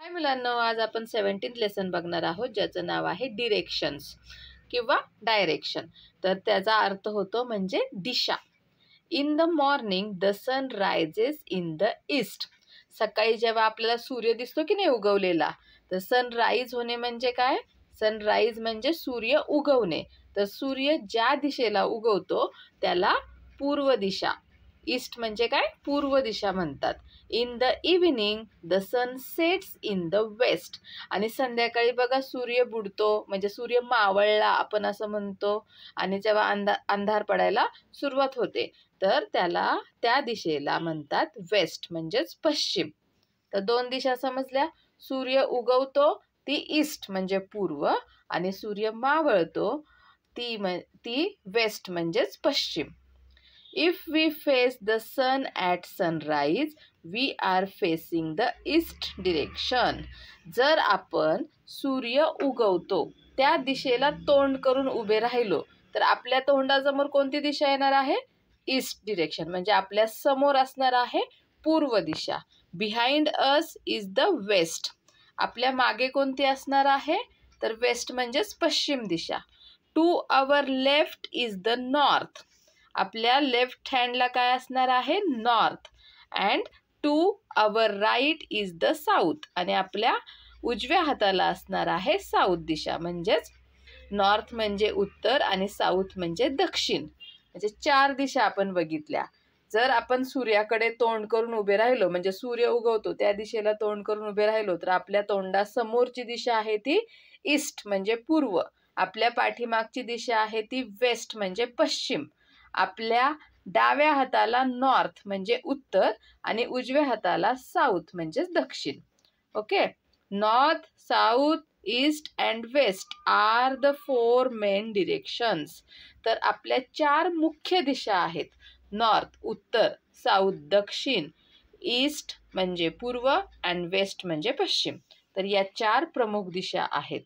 हाय मुलांनो, आज आपण 17th लेसन बघणार आहोत ज्याचं नाव आहे डिरेक्शन्स किंवा डायरेक्शन. तर त्याचा अर्थ होतो म्हणजे दिशा. In the morning the sun rises in the east. सकाळी जेव्हा आपल्याला सूर्य दिसतो की नाही उगवलेला, तर सनराईज होणे म्हणजे काय? सनराईज म्हणजे सूर्य उगवणे. तर सूर्य ज्या दिशेला उगवतो त्याला पूर्व दिशा, ईस्ट म्हणजे काय? पूर्व दिशा म्हणतात. In the evening the sun sets in the west. आणि संध्याकाळी बघा सूर्य बुडतो म्हणजे सूर्य मावळला आपण असं म्हणतो. आणि जेव्हा अंधार पडायला सुरुवात होते तर त्याला त्या दिशेला म्हणतात वेस्ट म्हणजेच पश्चिम. तर दोन दिशा समजल्या. सूर्य उगवतो ती ईस्ट म्हणजे पूर्व, आणि सूर्य मावळतो ती वेस्ट म्हणजेच पश्चिम. If we face the sun at sunrise, we are facing the east direction. जर आपण सूर्य उगवतो त्या दिशेला तोंड करून उभे राहिलो तर आपल्या तोंडासमोर कोणती दिशा येणार आहे? ईस्ट डिरेक्शन म्हणजे आपल्या समोर असणार आहे पूर्व दिशा. Behind us is the west. आपल्या मागे कोणती असणार आहे? तर वेस्ट म्हणजेच पश्चिम दिशा. To our left is the north. आपल्या लेफ्ट हँडला काय असणार आहे? North. And to our right is the south. आणि आपल्या उजव्या हाताला असणार आहे साऊथ दिशा. म्हणजेच नॉर्थ म्हणजे उत्तर आणि साऊथ म्हणजे दक्षिण. म्हणजे चार दिशा आपण बघितल्या. जर आपण सूर्याकडे तोंड करून उभे राहिलो म्हणजे सूर्य उगवतो त्या दिशेला तोंड करून उभे राहिलो तर आपल्या तोंडासमोरची दिशा आहे ती ईस्ट म्हणजे पूर्व. आपल्या पाठीमागची दिशा आहे ती वेस्ट म्हणजे पश्चिम. आपल्या डाव्या हाताला नॉर्थ म्हणजे उत्तर आणि उजव्या हाताला साऊथ म्हणजे दक्षिण. Okay. North, south, east and west are the four main directions. तर आपल्या चार मुख्य दिशा आहेत. नॉर्थ उत्तर, साऊथ दक्षिण, ईस्ट म्हणजे पूर्व अँड वेस्ट म्हणजे पश्चिम. तर या चार प्रमुख दिशा आहेत.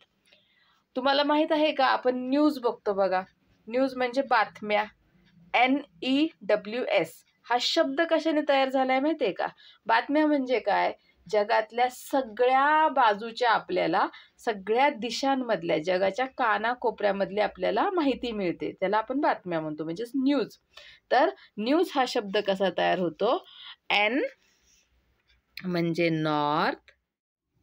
तुम्हाला माहित आहे का, आपण न्यूज बघतो बघा. न्यूज म्हणजे बातम्या. NEWS हा शब्द कशाने तयार झालाय माहिती आहे का? बातम्या म्हणजे काय? जगातल्या सगळ्या बाजूच्या आपल्याला सगळ्या दिशांमधल्या जगाच्या कानाकोपऱ्यामधली आपल्याला माहिती मिळते त्याला आपण बातम्या म्हणतो म्हणजेच न्यूज. तर न्यूज हा शब्द कसा तयार होतो? N म्हणजे नॉर्थ,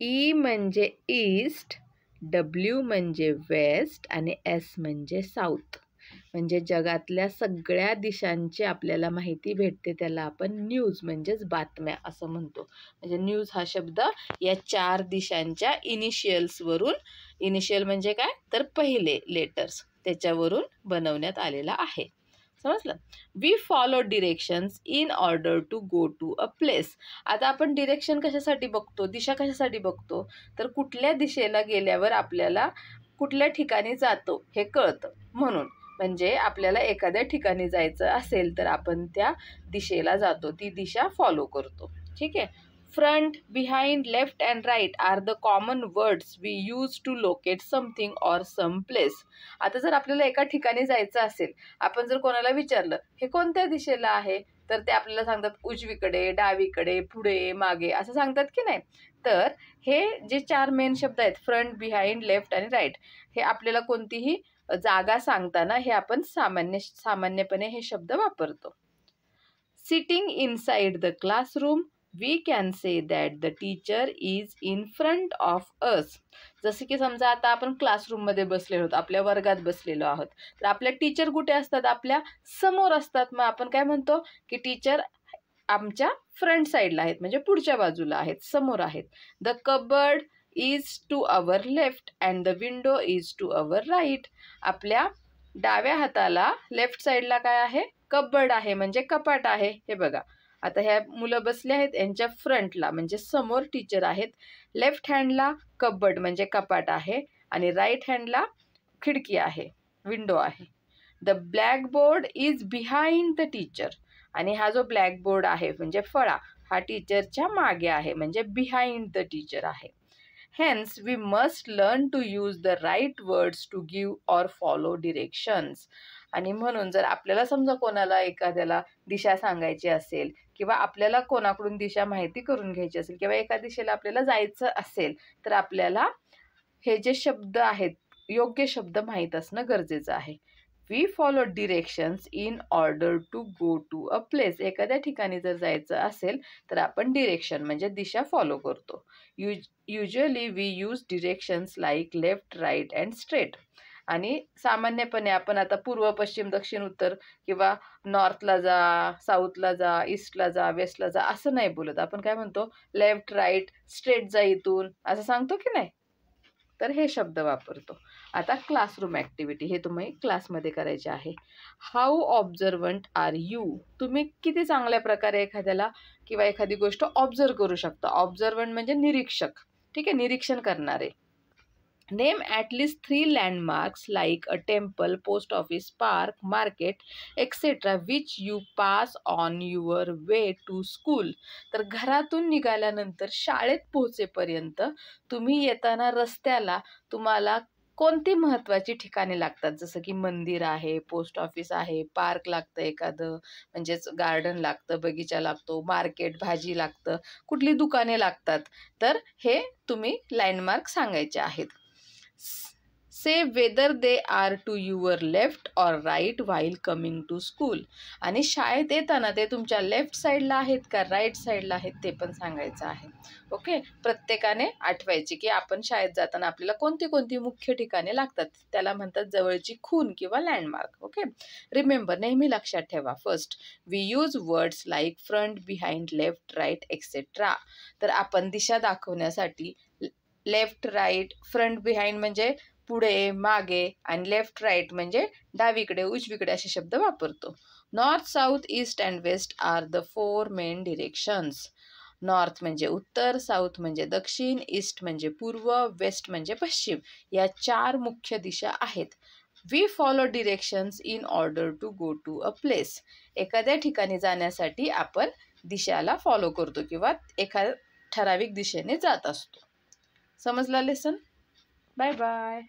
E म्हणजे ईस्ट, W म्हणजे वेस्ट आणि S म्हणजे साऊथ. म्हणजे जगातल्या सगळ्या दिशांची आपल्याला माहिती भेटते त्याला आपण न्यूज म्हणजेच बातम्या असं म्हणतो. म्हणजे न्यूज हा शब्द या चार दिशांच्या इनिशियल्सवरून, इनिशियल म्हणजे काय तर पहिले लेटर्स, त्याच्यावरून बनवण्यात आलेला आहे. समजलं? We follow directions in order to go to a place. आता आपण डिरेक्शन कशासाठी बघतो, दिशा कशासाठी बघतो? तर कुठल्या दिशेला गेल्यावर आपल्याला कुठल्या ठिकाणी जातो हे कळतं म्हणून. म्हणजे आपल्याला एखाद्या ठिकाणी जायचं असेल तर आपण त्या दिशेला जातो, ती दिशा फॉलो करतो. ठीक आहे. Front, behind, left and right are the common words we use to locate something or some place. आता जर आपल्याला एका ठिकाणी जायचं असेल, आपण जर कोणाला विचारलं हे कोणत्या दिशेला आहे तर ते आपल्याला सांगतात उजवीकडे, डावीकडे, पुढे, मागे असं सांगतात की नाही. तर हे जे चार मेन शब्द आहेत फ्रंट, बिहाइंड, लेफ्ट आणि राईट, हे आपल्याला कोणतीही जागा सांगताना हे आपण सामान्यपणे हे शब्द वापरतो. Sitting inside the classroom we can say that the teacher is in front of us. जसे की समजा आता आपण क्लासरूममध्ये बसलेलो आहोत, आपल्या वर्गात बसलेलो आहोत, तर आपल्या टीचर कुठे असतात? आपल्या समोर असतात. मग आपण काय म्हणतो की टीचर आमच्या फ्रंट साईडला आहेत म्हणजे पुढच्या बाजूला आहेत, समोर आहेत. The cupboard is to our left and the window is to our right. आपल्या डाव्या हाताला लेफ्ट साईडला काय आहे? कबर्ड आहे म्हणजे कपाट आहे. हे बघा, आता ह्या मुलं बसले आहेत, यांच्या फ्रंटला म्हणजे समोर टीचर आहेत. लेफ्ट हँडला कबर्ड म्हणजे कपाट आहे आणि राईट हँडला खिडकी आहे, विंडो आहे. The blackboard is behind the teacher. आणि हा जो ब्लॅकबोर्ड आहे म्हणजे फळा, हा टीचरच्या मागे आहे म्हणजे बिहाइंड द टीचर आहे. Hence, we must learn to use the right words to give or follow directions. आणि म्हणून जर आपल्याला समजा कोणाला एखाद्याला दिशा सांगायची असेल किंवा आपल्याला कोणाकडून दिशा माहिती करून घ्यायची असेल किंवा एका दिशेला आपल्याला जायचं असेल तर आपल्याला हे जे शब्द आहेत योग्य शब्द माहीत असणं गरजेचं आहे. We follow directions in order to go to a place. एखाद्या ठिकाणी जर जायचं असेल तर आपण डिरेक्शन म्हणजे दिशा फॉलो करतो. Usually we use directions like left, right and straight. आणि सामान्यपणे आपण आता पूर्व, पश्चिम, दक्षिण, उत्तर किंवा नॉर्थला जा, साऊथला जा, ईस्टला जा, वेस्टला जा असं नाही बोलत. आपण काय म्हणतो, लेफ्ट, राईट, स्ट्रेट जा इथून असं सांगतो की नाही. तर हे शब्द वापरतो. आता क्लासरूम ॲक्टिव्हिटी हे तुम्ही क्लासमध्ये करायचे आहे. How observant are you. तुम्ही किती चांगल्या प्रकारे एखाद्याला किंवा एखादी गोष्ट ऑब्झर्व करू शकता. ऑब्झर्वंट म्हणजे निरीक्षक, ठीक आहे, निरीक्षण करणारे. Name at least 3 landmarks like a temple, post office, park, market etcetera which you pass on your way to school. तर घरातून निघाल्यानंतर शाळेत पोहोचेपर्यंत तुम्ही येताना रस्त्याला तुम्हाला कोणती महत्त्वाची ठिकाणे लागतात, जसं की मंदिर आहे, पोस्ट ऑफिस आहे, पार्क लागतं एखादं म्हणजेच गार्डन लागतं, बगीचा लागतो, मार्केट भाजी लागतं, कुठली दुकाने लागतात. तर हे तुम्ही लँडमार्क सांगायचे आहेत. Say whether they are to your left or right while coming to school. आणि शाळेत येताना ते तुमच्या लेफ्ट साईडला आहेत का राईट साईडला आहेत ते पण सांगायचं आहे. ओके, प्रत्येकाने आठवायची की आपण शाळेत जाताना आपल्याला कोणती कोणती मुख्य ठिकाणे लागतात, त्याला म्हणतात जवळची खूण किंवा लँडमार्क. ओके, रिमेंबर, नेहमी लक्षात ठेवा. First, we use words like front, behind, left, right etcetera. तर आपण दिशा दाखवण्यासाठी लेफ्ट, राईट, फ्रंट, बिहाइंड म्हणजे पुढे, मागे आणि लेफ्ट, राईट म्हणजे डावीकडे, उजवीकडे असे शब्द वापरतो. North, south, east and west are the 4 main directions. North म्हणजे उत्तर, साऊथ म्हणजे दक्षिण, ईस्ट म्हणजे पूर्व, वेस्ट म्हणजे पश्चिम. या 4 मुख्य दिशा आहेत. We follow directions in order to go to a place. एखाद्या ठिकाणी जाण्यासाठी आपण दिशाला फॉलो करतो किंवा एखाद्या ठराविक दिशेने जात असतो. समजला लेसन? Bye bye.